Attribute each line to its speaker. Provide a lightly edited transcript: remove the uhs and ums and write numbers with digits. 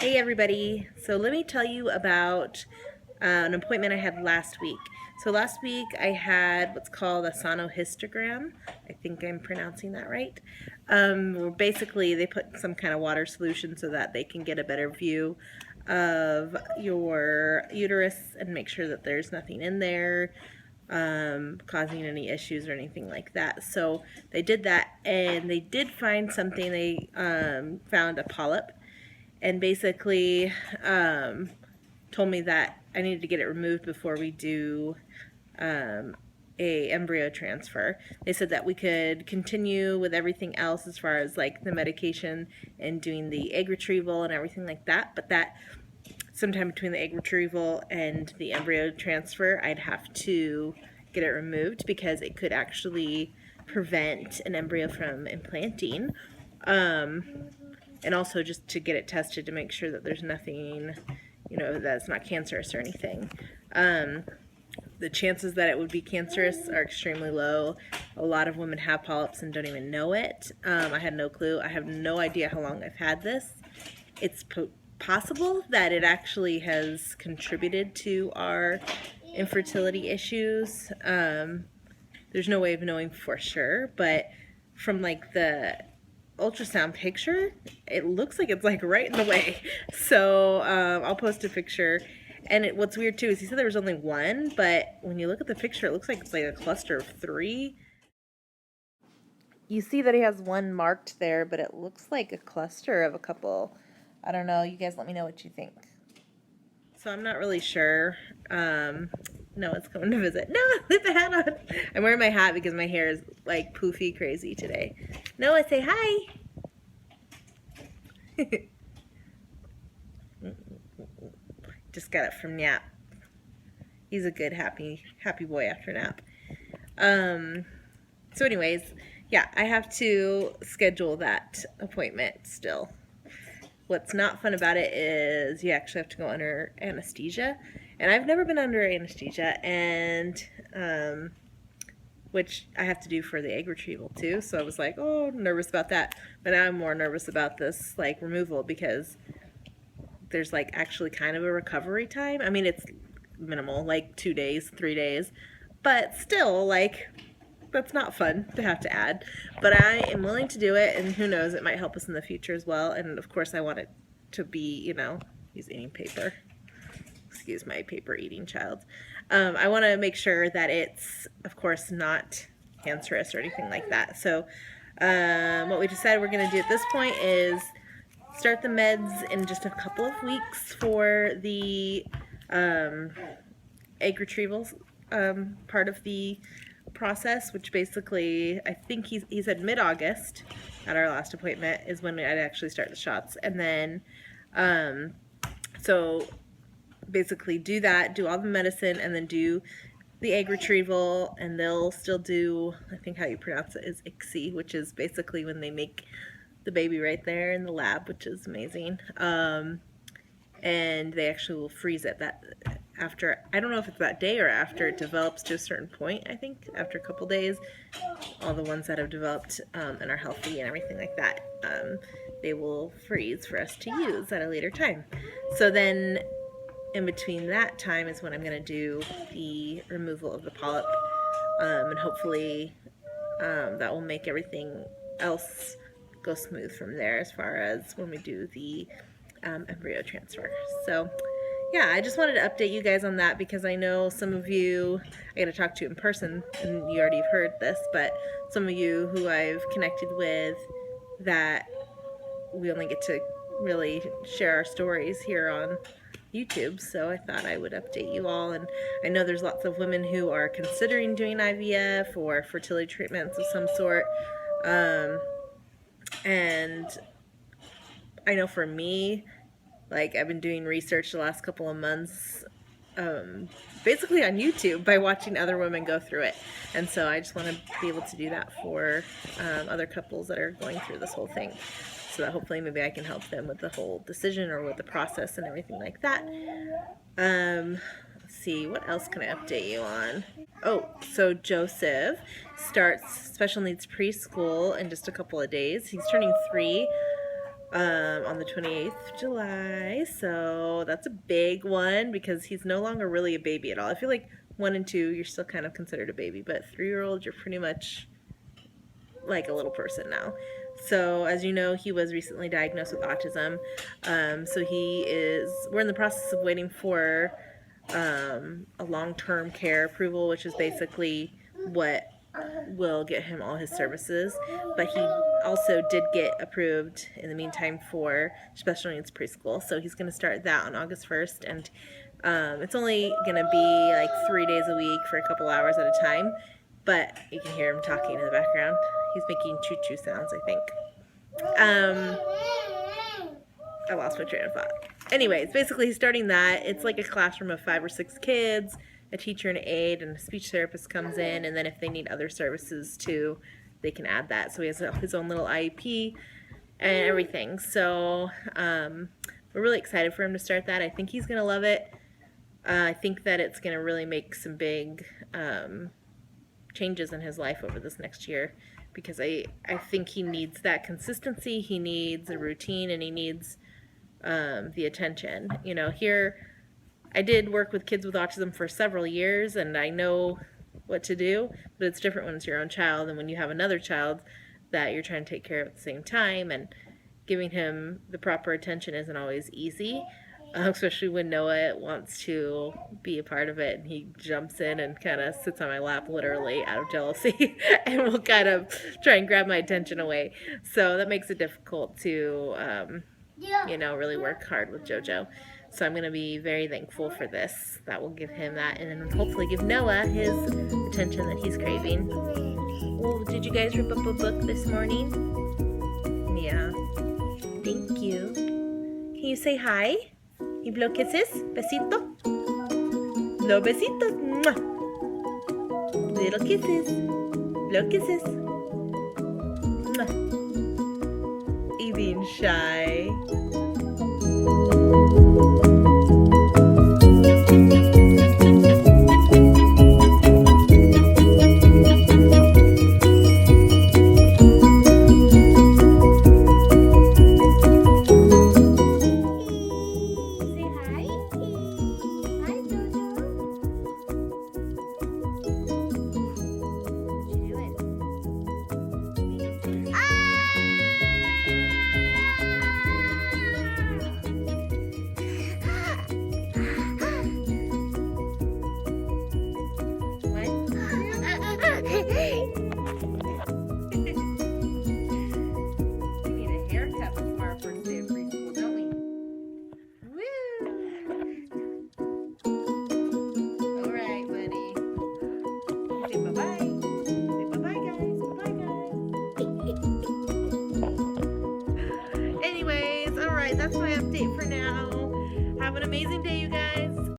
Speaker 1: Hey everybody, so let me tell you about an appointment I had last week. So last week I had what's called a sonohysterogram. I think I'm pronouncing that right. Where basically they put some kind of water solution so that they can get a better view of your uterus and make sure that there's nothing in there causing any issues or anything like that. So they did that, and they did find something. They found a polyp, and basically told me that I needed to get it removed before we do a embryo transfer. They said that we could continue with everything else as far as like the medication and doing the egg retrieval and everything like that, but that sometime between the egg retrieval and the embryo transfer I'd have to get it removed because it could actually prevent an embryo from implanting. And also just to get it tested to make sure that there's nothing, that's not cancerous or anything. The chances that it would be cancerous are extremely low. A lot of women have polyps and don't even know it. I had no clue. I have no idea how long I've had this. It's possible that it actually has contributed to our infertility issues. There's no way of knowing for sure, but from like the ultrasound picture, it looks like it's like right in the way. So I'll post a picture. And what's weird too is he said there was only one, but when you look at the picture, it looks like it's like a cluster of 3. You see that he has one marked there, but it looks like a cluster of a couple. I don't know. You guys let me know what you think. So I'm not really sure. Noah's coming to visit. Noah, leave the hat on. I'm wearing my hat because my hair is like poofy crazy today. Noah, say hi. Just got it from nap. He's a good happy boy after nap. So anyways, yeah, I have to schedule that appointment still. What's not fun about it is you actually have to go under anesthesia, and I've never been under anesthesia, and which I have to do for the egg retrieval too. So I was like, oh, nervous about that. But now I'm more nervous about this like removal because there's like actually kind of a recovery time. I mean, it's minimal, like 2 days, 3 days, but still, like, that's not fun to have to add. But I am willing to do it, and who knows, it might help us in the future as well. And of course I want it to be, he's eating paper. Excuse my paper eating child. I want to make sure that it's, of course, not cancerous or anything like that. So what we decided we're going to do at this point is start the meds in just a couple of weeks for the egg retrieval part of the process, which basically I think he said mid-August at our last appointment is when I'd actually start the shots. And then so basically do that, do all the medicine, and then do the egg retrieval, and they'll still do, I think how you pronounce it is ICSI, which is basically when they make the baby right there in the lab, which is amazing. And they actually will freeze it that after, I don't know if it's that day or after it develops to a certain point. I think after a couple days, all the ones that have developed and are healthy and everything like that, they will freeze for us to use at a later time. So then in between that time is when I'm going to do the removal of the polyp, and hopefully that will make everything else go smooth from there as far as when we do the embryo transfer. So yeah, I just wanted to update you guys on that because I know some of you I got to talk to in person, and you already have heard this, but some of you who I've connected with that we only get to really share our stories here on YouTube, so I thought I would update you all. And I know there's lots of women who are considering doing IVF or fertility treatments of some sort, and I know for me, like, I've been doing research the last couple of months, basically on YouTube by watching other women go through it. And so I just want to be able to do that for other couples that are going through this whole thing, so that hopefully maybe I can help them with the whole decision or with the process and everything like that. Let's see, what else can I update you on? Oh, so Joseph starts special needs preschool in just a couple of days. He's turning 3. on the 28th of July. So that's a big one because he's no longer really a baby at all. I feel like 1 and 2, you're still kind of considered a baby, but 3-year-old, you're pretty much like a little person now. So as you know, he was recently diagnosed with autism. So we're in the process of waiting for a long-term care approval, which is basically what will get him all his services. But he also did get approved in the meantime for special needs preschool. So he's going to start that on August 1st. And it's only going to be like 3 days a week for a couple hours at a time. But you can hear him talking in the background. He's making choo-choo sounds, I think. I lost my train of thought. Anyways, basically he's starting that. It's like a classroom of 5 or 6 kids, a teacher and an aide, and a speech therapist comes in, and then if they need other services too, they can add that. So he has his own little IEP and everything. So we're really excited for him to start that. I think he's going to love it. I think that it's going to really make some big changes in his life over this next year, because I think he needs that consistency, he needs a routine, and he needs the attention. You know, here I did work with kids with autism for several years, and I know what to do, but it's different when it's your own child and when you have another child that you're trying to take care of at the same time, and giving him the proper attention isn't always easy. Especially when Noah wants to be a part of it, and he jumps in and kind of sits on my lap literally out of jealousy and will kind of try and grab my attention away. So that makes it difficult to, you know, really work hard with JoJo. So I'm going to be very thankful for this. That will give him that, and then hopefully give Noah his attention that he's craving. Well, did you guys rip up a book this morning? Yeah. Thank you. Can you say hi? You blow kisses? Besito? Blow besitos. Mwah. Little kisses. Blow kisses. Mwah. You being shy. Anyways, alright, that's my update for now. Have an amazing day, you guys.